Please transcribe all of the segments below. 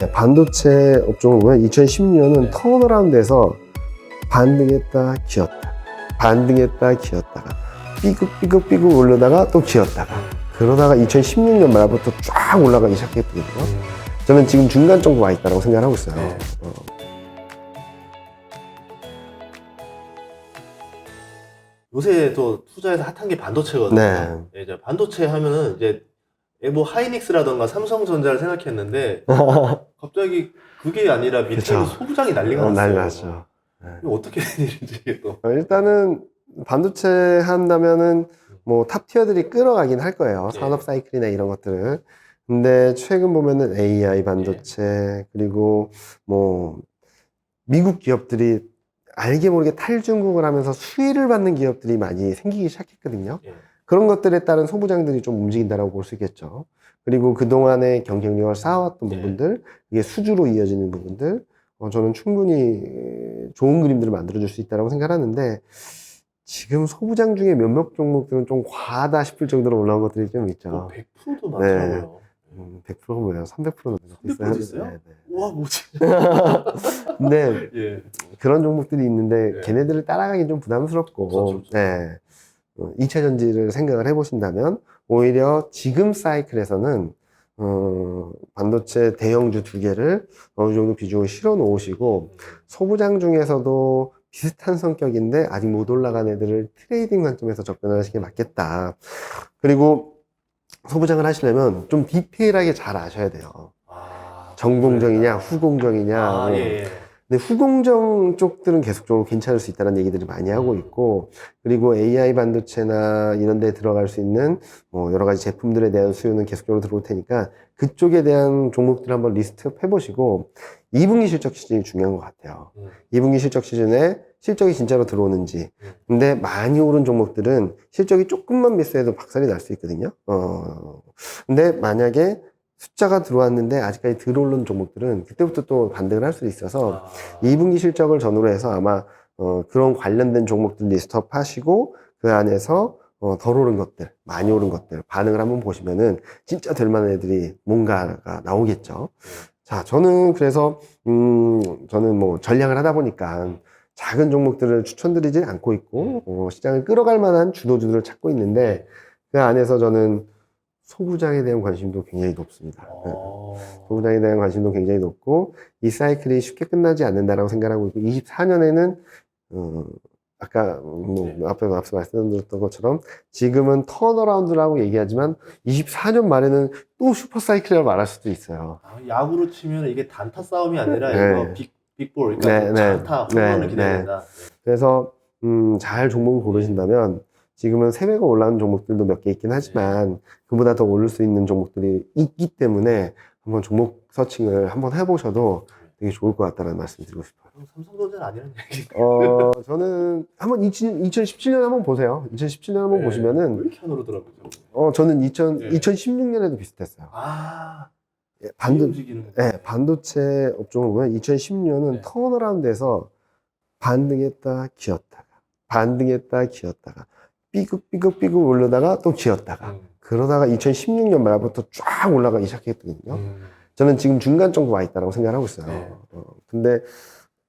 반도체 업종을 보면 2016년은 턴어라운드에서 반등했다 기었다 반등했다 기었다가 삐걱삐걱 올르다가 또 기었다가 그러다가 2016년 말부터 쫙 올라가기 시작했거든요. 저는 지금 중간 정도 와 있다고 생각하고 있어요. 요새 또 투자에서 핫한 게 반도체거든요. 네. 이제 반도체 하면은 이제 뭐 하이닉스라던가 삼성전자를 생각했는데 갑자기 그게 아니라 밑에서 소부장이 난리가 났어요. 난리 났죠. 이거 어떻게 된 일인지 이게 또. 일단은 반도체 한다면은 뭐 탑티어들이 끌어가긴 할 거예요. 산업 사이클이나 이런 것들을. 근데 최근 보면은 AI 반도체 그리고 뭐 미국 기업들이 알게 모르게 탈중국을 하면서 수혜를 받는 기업들이 많이 생기기 시작했거든요. 그런 것들에 따른 소부장들이 좀 움직인다라고 볼 수 있겠죠. 그리고 그동안의 경쟁력을 쌓아왔던 부분들, 이게 수주로 이어지는 부분들, 저는 충분히 좋은 그림들을 만들어줄 수 있다고 생각하는데, 지금 소부장 중에 몇몇 종목들은 좀 과하다 싶을 정도로 올라온 것들이 좀 있죠. 100%도 많더라고요. 100%가 뭐예요? 300%도 300% 있어요? 네, 네. 와, 뭐지? 근데 그런 종목들이 있는데 네. 걔네들을 따라가기 좀 부담스럽고, 그렇죠. 네. 2차 전지를 생각을 해보신다면 오히려 지금 사이클에서는 반도체 대형주 두 개를 어느 정도 비중을 실어 놓으시고 소부장 중에서도 비슷한 성격인데 아직 못 올라간 애들을 트레이딩 관점에서 접근을 하시는 게 맞겠다. 그리고 소부장을 하시려면 좀 디테일하게 잘 아셔야 돼요. 전공정이냐 후공정이냐 근데 후공정 쪽들은 계속적으로 괜찮을 수 있다는 얘기들을 많이 하고 있고, 그리고 AI 반도체나 이런 데 들어갈 수 있는 뭐 여러 가지 제품들에 대한 수요는 계속적으로 들어올 테니까 그쪽에 대한 종목들 한번 리스트업 해보시고 2분기 실적 시즌이 중요한 것 같아요. 2분기 실적 시즌에 실적이 진짜로 들어오는지. 근데 많이 오른 종목들은 실적이 조금만 미스해도 박살이 날 수 있거든요. 근데 만약에 숫자가 들어왔는데 아직까지 들어오는 종목들은 그때부터 또 반등을 할 수 있어서 2분기 실적을 전후로 해서 아마 그런 관련된 종목들 리스트업 하시고 그 안에서 덜 오른 것들, 많이 오른 것들 반응을 한번 보시면은 진짜 될 만한 애들이 뭔가가 나오겠죠. 자, 저는 그래서 저는 뭐 전략을 하다 보니까 작은 종목들을 추천드리지 않고 있고 시장을 끌어갈 만한 주도주들을 찾고 있는데 그 안에서 저는 소부장에 대한 관심도 굉장히 높습니다. 소부장에 대한 관심도 굉장히 높고 이 사이클이 쉽게 끝나지 않는다라고 생각하고 있고 24년에는 아까 앞서 말씀드렸던 것처럼 지금은 턴어라운드라고 얘기하지만 24년 말에는 또 슈퍼 사이클이라고 말할 수도 있어요. 야구로 치면 이게 단타 싸움이 아니라 이거 빅볼, 그러니까 장타, 홈런을 기다린다. 그래서 잘 종목을 고르신다면 지금은 세배가 올라가는 종목들도 몇 개 있긴 하지만 그보다 더 오를 수 있는 종목들이 있기 때문에 한번 종목 서칭을 한번 해보셔도 되게 좋을 것 같다는 말씀 드리고 싶어요. 삼성전자는 아니라는 얘기. 저는 한번 2017년 한번 보세요. 2017년 한번 보시면은 왜 이렇게 안 오르더라고요. 저는 2016년에도 비슷했어요. 반도체 업종을 보면 2016년은 턴어라운드에서 반등했다 기었다가 반등했다 기었다가 삐걱삐걱 올르다가 또 기었다가 그러다가 2016년 말부터 쫙 올라가기 시작했거든요. 저는 지금 중간 정도 와 있다고 생각하고 있어요. 근데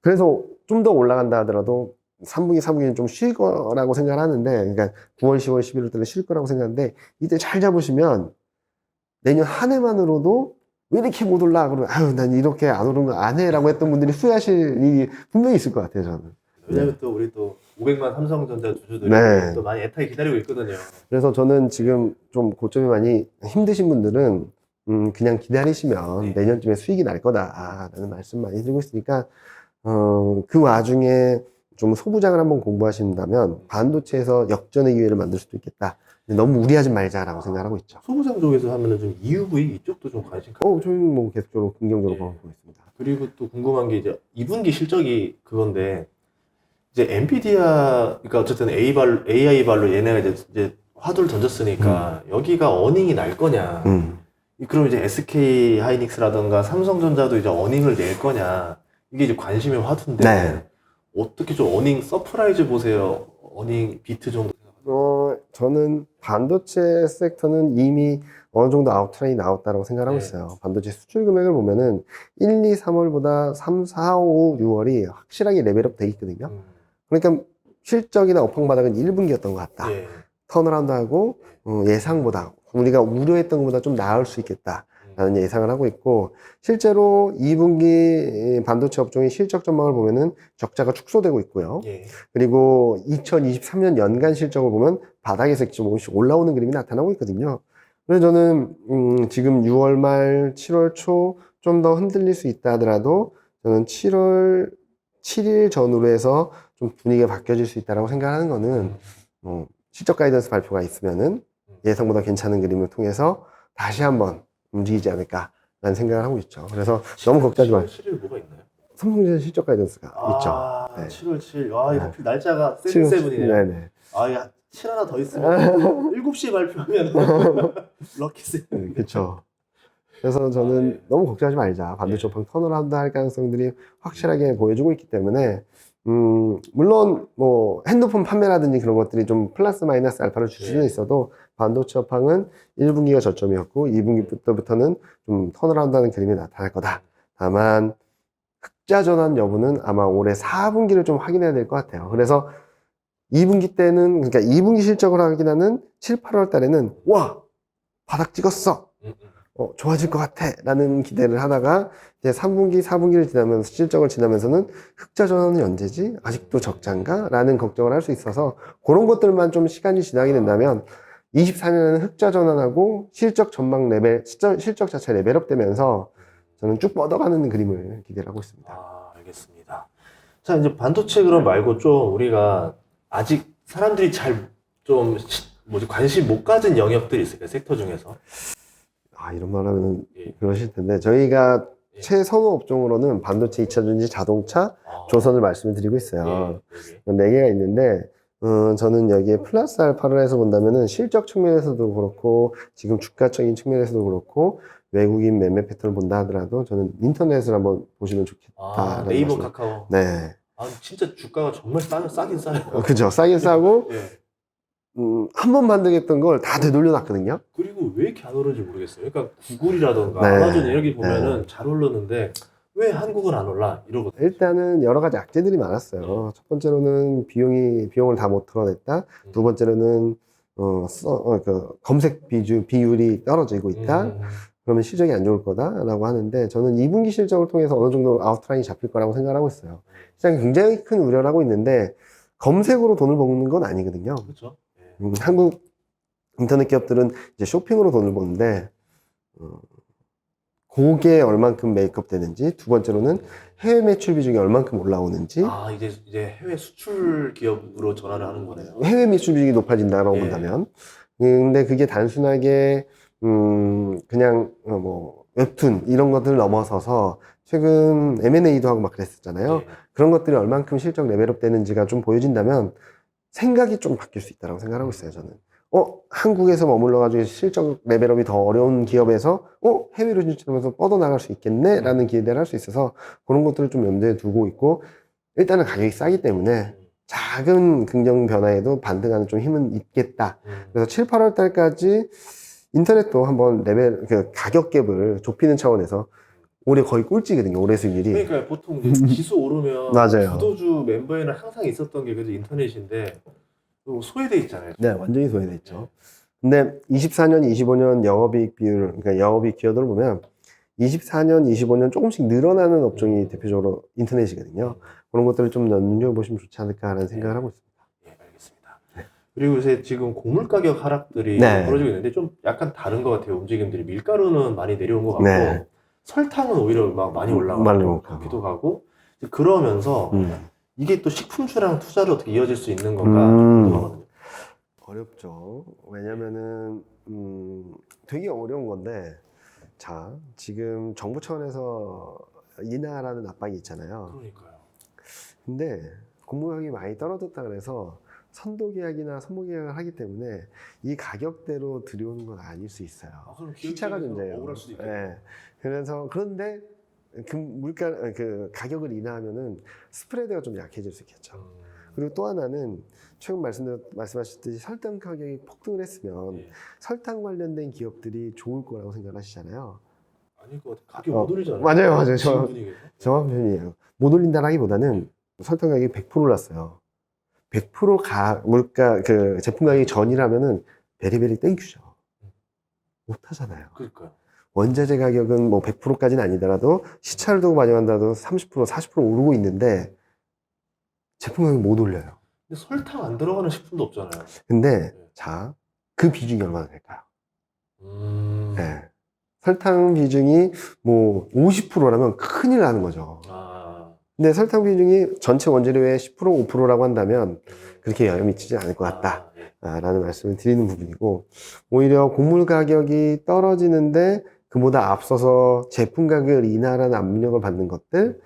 그래서 좀 더 올라간다 하더라도 3분기, 4분기는 좀 쉴 거라고 생각을 하는데, 그러니까 9월, 10월, 11월 때는 쉴 거라고 생각하는데, 이때 잘 잡으시면 내년 한 해만으로도 왜 이렇게 못 올라? 그러면, 아유, 난 이렇게 안 오른 거 안 해. 라고 했던 분들이 후회하실 일이 분명히 있을 것 같아요, 저는. 왜냐면 또 우리 또 500만 삼성전자 주주들이 또 많이 애타게 기다리고 있거든요. 그래서 저는 지금 좀 고점이 많이 힘드신 분들은 그냥 기다리시면 내년쯤에 수익이 날 거다라는 말씀 많이 드리고 있으니까 그 와중에 좀 소부장을 한번 공부하신다면 반도체에서 역전의 기회를 만들 수도 있겠다. 너무 무리하지 말자라고 생각하고 있죠. 소부장 쪽에서 하면은 좀 EUV 이쪽도 좀 관심 갖고. 저희는 뭐 계속적으로 긍정적으로 보고 있습니다. 그리고 또 궁금한 게 이제 2분기 실적이 그건데 이제 엔비디아, 그러니까 어쨌든 AI 발로 얘네가 이제 화두를 던졌으니까 여기가 어닝이 날 거냐. 그럼 이제 SK 하이닉스라던가 삼성전자도 이제 어닝을 낼 거냐. 이게 이제 관심의 화두인데 어떻게 좀 어닝 서프라이즈 보세요? 어닝 비트 정도 생각하세요? 저는 반도체 섹터는 이미 어느 정도 아웃라인이 나왔다고 생각하고 네. 있어요. 반도체 수출 금액을 보면은 1, 2, 3월보다 3, 4, 5, 6월이 확실하게 레벨업 돼 있거든요. 그러니까 실적이나 업황 바닥은 1분기였던 것 같다. 예. 턴어라운드 하고 예상보다 우리가 우려했던 것보다 좀 나을 수 있겠다라는 예상을 하고 있고, 실제로 2분기 반도체 업종의 실적 전망을 보면은 적자가 축소되고 있고요. 예. 그리고 2023년 연간 실적을 보면 바닥에서 조금씩 올라오는 그림이 나타나고 있거든요. 그래서 저는 지금 6월 말 7월 초 좀 더 흔들릴 수 있다 하더라도 저는 7월 7일 전후로 해서 좀 분위기가 바뀌어질 수 있다고 생각하는 거는 실적 가이던스 발표가 있으면은 예상보다 괜찮은 그림을 통해서 다시 한번 움직이지 않을까라는 생각을 하고 있죠. 그래서 너무 걱정하지 마요. 7일 뭐가 있나요? 삼성전자 실적 가이던스가 아, 있죠. 네. 7월 7일. 아, 이거 네. 하필 날짜가 세븐세븐이네요. 네네. 아, 야, 7 하나 더 있으면 7시에 발표하면 럭키 세븐. 그렇죠. 그래서 저는 네. 너무 걱정하지 말자. 반도체 업황 턴어라운드 할 가능성들이 확실하게 보여주고 있기 때문에 물론 뭐 핸드폰 판매라든지 그런 것들이 좀 플러스 마이너스 알파를 줄 수는 네. 있어도 반도체 업황은 1분기가 저점이었고 2분기부터는 좀 턴어라운드 하는 그림이 나타날 거다. 다만 흑자 전환 여부는 아마 올해 4분기를 좀 확인해야 될 것 같아요. 그래서 2분기 때는, 그러니까 2분기 실적을 확인하는 7, 8월 달에는 와! 바닥 찍었어! 좋아질 것 같아! 라는 기대를 하다가 이제 3분기, 4분기를 지나면서 실적을 지나면서는 흑자 전환은 언제지? 아직도 적자인가? 라는 걱정을 할 수 있어서 그런 것들만 좀 시간이 지나게 된다면 24년에는 흑자 전환하고 실적 전망 레벨, 실적 자체 레벨업 되면서 저는 쭉 뻗어가는 그림을 기대를 하고 있습니다. 아, 알겠습니다. 자, 이제 반도체 그런 말고 좀 우리가 아직 사람들이 잘 좀 관심 못 가진 영역들이 있을까요? 섹터 중에서? 이런 말 하면 예. 그러실 텐데, 저희가 예. 최선호 업종으로는 반도체, 2차전지, 자동차, 조선을 말씀을 드리고 있어요. 예. 4개가 있는데, 저는 여기에 플러스 알파를 해서 본다면은 실적 측면에서도 그렇고, 지금 주가적인 측면에서도 그렇고, 외국인 매매 패턴을 본다 하더라도 저는 인터넷을 한번 보시면 좋겠다. 아, 네이버 카카오. 네. 아, 진짜 주가가 정말 싸긴 싸요. 그죠. 싸긴 싸고, 예. 한 번 만들겠던 걸 다 되돌려놨거든요. 그리고 왜 이렇게 안 오르는지 모르겠어요. 그러니까 구글이라던가 네. 아마존 이런 게 보면은 잘 오르는데 왜 한국은 안 올라? 이러거든요. 일단은 여러 가지 악재들이 많았어요. 첫 번째로는 비용을 다 못 털어냈다. 두 번째로는, 검색 비율이 떨어지고 있다. 그러면 실적이 안 좋을 거다라고 하는데, 저는 2분기 실적을 통해서 어느 정도 아웃라인이 잡힐 거라고 생각하고 있어요. 시장이 굉장히 큰 우려를 하고 있는데, 검색으로 돈을 버는 건 아니거든요. 그렇죠. 예. 한국 인터넷 기업들은 이제 쇼핑으로 돈을 버는데, 그게 얼만큼 메이크업 되는지, 두 번째로는 해외 매출 비중이 얼만큼 올라오는지, 아, 이제 해외 수출 기업으로 전환을 하는 거네요. 해외 매출 비중이 높아진다라고 예. 본다면. 근데 그게 단순하게, 그냥, 웹툰, 이런 것들을 넘어서서, 최근 M&A도 하고 막 그랬었잖아요. 예. 그런 것들이 얼만큼 실적 레벨업 되는지가 좀 보여진다면, 생각이 좀 바뀔 수 있다고 생각하고 있어요, 저는. 한국에서 머물러가지고 실적 레벨업이 더 어려운 기업에서, 해외로 진출하면서 뻗어나갈 수 있겠네? 라는 기대를 할 수 있어서, 그런 것들을 좀 염두에 두고 있고, 일단은 가격이 싸기 때문에, 작은 긍정 변화에도 반등하는 좀 힘은 있겠다. 그래서 7, 8월 달까지 인터넷도 한번 가격 갭을 좁히는 차원에서 올해 거의 꼴찌거든요. 올해 수익률이. 그러니까 보통 이제 지수 오르면 맞아요. 주도주 멤버에는 항상 있었던 게 그래도 인터넷인데 소외돼 있잖아요. 네, 완전히 소외돼 있죠. 근데 24년, 25년 영업이익 비율, 그러니까 영업이익 기여도를 보면 24년, 25년 조금씩 늘어나는 업종이 대표적으로 인터넷이거든요. 그런 것들을 좀 눈여겨보시면 좋지 않을까라는 생각을 하고 있습니다. 예, 알겠습니다. 그리고 요새 지금 곡물 가격 하락들이 네. 벌어지고 있는데 좀 약간 다른 것 같아요. 움직임들이. 밀가루는 많이 내려온 것 같고 네. 설탕은 오히려 막 많이 많이 올라가고 올라가고. 기도 가고 그러면서 이게 또 식품주랑 투자로 어떻게 이어질 수 있는 건가 궁금하거든요. 어렵죠. 왜냐면은 되게 어려운 건데, 자, 지금 정부 차원에서 인하라는 압박이 있잖아요. 그러니까요. 근데 곡물 가격이 많이 떨어졌다 그래서 선도 계약이나 선모 계약을 하기 때문에 이 가격대로 들여오는 건 아닐 수 있어요. 그럼 시차가 기업체에서 존재해요. 억울할 수도 있겠네요. 네. 그래서 가격을 인하하면은 스프레드가 좀 약해질 수 있겠죠. 그리고 또 하나는 최근 말씀하셨듯이 설탕 가격이 폭등을 했으면 예. 설탕 관련된 기업들이 좋을 거라고 생각하시잖아요. 아닐 것 같아. 가격 못 올리잖아요. 맞아요, 맞아요. 지금 분위기에서. 정확한 편이에요. 못 올린다라기보다는 설탕 가격이 100% 올랐어요. 100% 물가, 제품 가격이 전이라면은 베리베리 땡큐죠. 못 하잖아요. 그러니까요. 원자재 가격은 뭐 100%까지는 아니더라도 시차를 두고 반영한다도 30%, 40% 오르고 있는데 제품 가격 못 올려요. 근데 설탕 안 들어가는 식품도 없잖아요. 근데 자, 그 비중이 얼마나 될까요? 네. 설탕 비중이 뭐 50%라면 큰일 나는 거죠. 아, 근데 설탕 비중이 전체 원재료의 10%, 5%라고 한다면 그렇게 영향 미치지 않을 것 같다. 예. 라는 말씀을 드리는 부분이고, 오히려 곡물 가격이 떨어지는데 그보다 앞서서 제품 가격을 인하라는 압력을 받는 것들,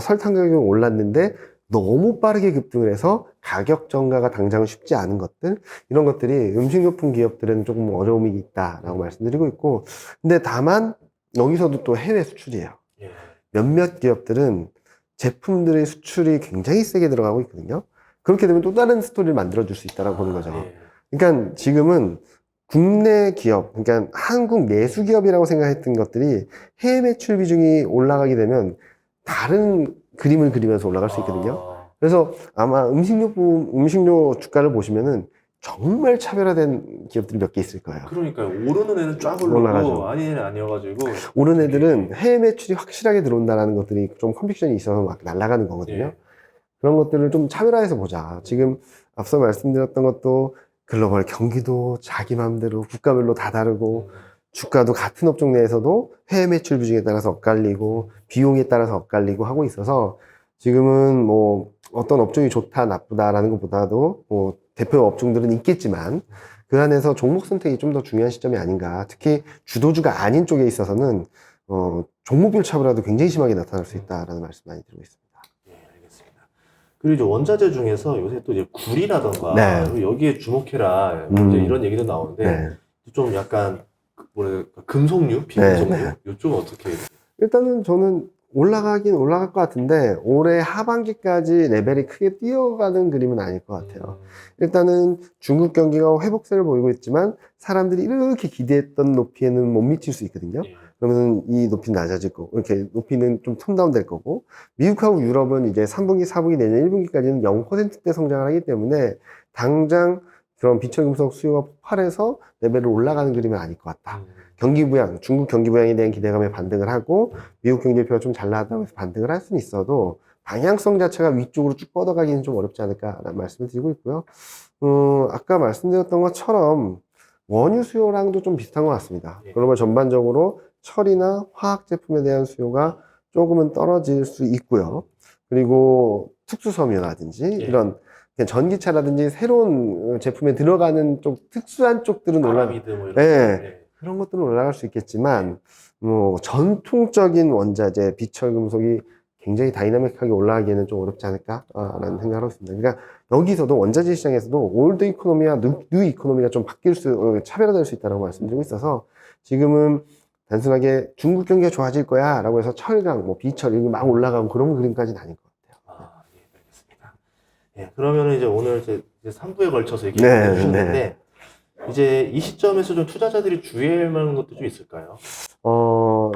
설탕 가격이 올랐는데 너무 빠르게 급등을 해서 가격 전가가 당장 쉽지 않은 것들, 이런 것들이 음식료품 기업들은 조금 어려움이 있다라고 말씀드리고 있고, 근데 다만 여기서도 또 해외 수출이에요. 예. 몇몇 기업들은 제품들의 수출이 굉장히 세게 들어가고 있거든요. 그렇게 되면 또 다른 스토리를 만들어줄 수 있다고 보는 거죠. 예. 그러니까 지금은 국내 기업, 그러니까 한국 내수 기업이라고 생각했던 것들이 해외 매출 비중이 올라가게 되면 다른 그림을 그리면서 올라갈 수 있거든요. 그래서 아마 음식료 주가를 보시면은 정말 차별화된 기업들이 몇 개 있을 거예요. 그러니까요. 오르는 애는 쫙 올라가죠. 오르고 아닌 애는 아니어가지고. 오른 애들은 해외 매출이 확실하게 들어온다는 것들이 좀 컨빅션이 있어서 막 날아가는 거거든요. 예. 그런 것들을 좀 차별화해서 보자. 지금 앞서 말씀드렸던 것도 글로벌 경기도 자기 마음대로 국가별로 다 다르고 주가도 같은 업종 내에서도 해외 매출 비중에 따라서 엇갈리고 비용에 따라서 엇갈리고 하고 있어서 지금은 뭐 어떤 업종이 좋다 나쁘다라는 것보다도 뭐 대표 업종들은 있겠지만 그 안에서 종목 선택이 좀 더 중요한 시점이 아닌가. 특히 주도주가 아닌 쪽에 있어서는 종목별 차별화도 굉장히 심하게 나타날 수 있다라는 말씀 많이 드리고 있습니다. 예, 알겠습니다. 그리고 이제 원자재 중에서 요새 또 이제 굴이라던가 네. 여기에 주목해라 이제 이런 얘기도 나오는데 네. 좀 약간 뭐랄까 금속류, 비금속류 네. 요쪽은 어떻게? 일단은 저는 올라가긴 올라갈 것 같은데 올해 하반기까지 레벨이 크게 뛰어가는 그림은 아닐 것 같아요. 일단은 중국 경기가 회복세를 보이고 있지만 사람들이 이렇게 기대했던 높이에는 못 미칠 수 있거든요. 예. 그러면 이 높이는 낮아질 거고 이렇게 높이는 좀 톤다운 될 거고 미국하고 유럽은 이제 3분기, 4분기, 내년 1분기까지는 0%대 성장을 하기 때문에 당장 그런 비철금속 수요가 폭발해서 레벨을 올라가는 그림은 아닐 것 같다. 경기 부양, 중국 경기 부양에 대한 기대감에 반등을 하고 미국 경제표가 좀 잘 나왔다고 해서 반등을 할 수는 있어도 방향성 자체가 위쪽으로 쭉 뻗어가기는 좀 어렵지 않을까라는 말씀을 드리고 있고요. 아까 말씀드렸던 것처럼 원유 수요랑도 좀 비슷한 것 같습니다. 예. 글로벌 전반적으로 철이나 화학 제품에 대한 수요가 조금은 떨어질 수 있고요. 그리고 특수섬유라든지 예. 이런 그냥 전기차라든지 새로운 제품에 들어가는 쪽 특수한 쪽들은 바라미드 뭐 이런. 네. 예. 그런 것들은 올라갈 수 있겠지만 뭐 전통적인 원자재 비철금속이 굉장히 다이나믹하게 올라가기에는 좀 어렵지 않을까라는 생각을 하고 있습니다. 그러니까 여기서도 원자재 시장에서도 올드 이코노미와 뉴 이코노미가 좀 차별화될 수 있다고 말씀드리고 있어서 지금은 단순하게 중국 경기가 좋아질 거야 라고 해서 철강, 뭐 비철 이게 막 올라가고 그런 그림까지는 아닐 것 같아요. 예, 알겠습니다. 예, 그러면 이제 오늘 이제 3부에 걸쳐서 얘기해 네, 주셨는데 이제 이 시점에서 좀 투자자들이 주의할 만한 것도 좀 있을까요?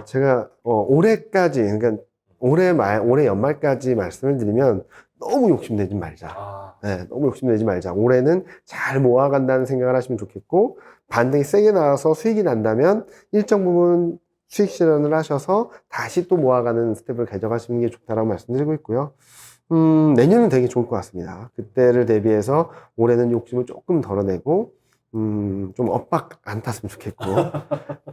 제가 올해까지 그러니까 올해 연말까지 말씀을 드리면 너무 욕심내지 말자. 네, 너무 욕심내지 말자. 올해는 잘 모아간다는 생각을 하시면 좋겠고, 반등이 세게 나와서 수익이 난다면 일정 부분 수익 실현을 하셔서 다시 또 모아가는 스텝을 가져가시는 게 좋다라고 말씀드리고 있고요. 내년은 되게 좋을 것 같습니다. 그때를 대비해서 올해는 욕심을 조금 덜어내고, 좀 엇박 안 탔으면 좋겠고.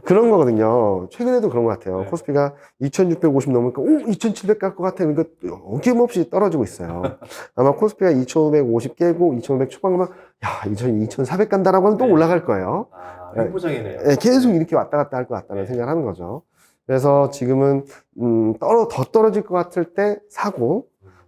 그런 거거든요. 최근에도 그런 것 같아요. 네. 코스피가 2650 넘으니까, 2700 갈 것 같아. 그러니까 어김없이 떨어지고 있어요. 아마 코스피가 2550 깨고 2500 초반 가면, 야, 2400 간다라고 하면 또 네. 올라갈 거예요. 횡보장이네요. 네, 계속 이렇게 왔다 갔다 할 것 같다는 네. 생각을 하는 거죠. 그래서 지금은, 더 떨어질 것 같을 때 사고,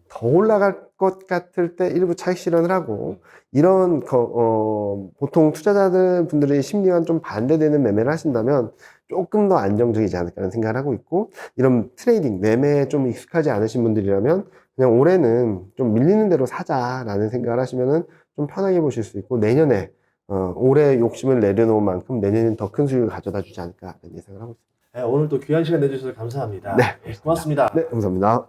더 올라갈 것 같을 때 일부 차익 실현을 하고, 이런, 보통 투자자들 분들의 심리와는 좀 반대되는 매매를 하신다면 조금 더 안정적이지 않을까라는 생각을 하고 있고, 이런 트레이딩, 매매에 좀 익숙하지 않으신 분들이라면 그냥 올해는 좀 밀리는 대로 사자라는 생각을 하시면은 좀 편하게 보실 수 있고, 내년에 올해 욕심을 내려놓은 만큼 내년엔 더 큰 수익을 가져다 주지 않을까, 이런 예상을 하고 있습니다. 네, 오늘 또 귀한 시간 내주셔서 감사합니다. 네, 고맙습니다. 네, 감사합니다.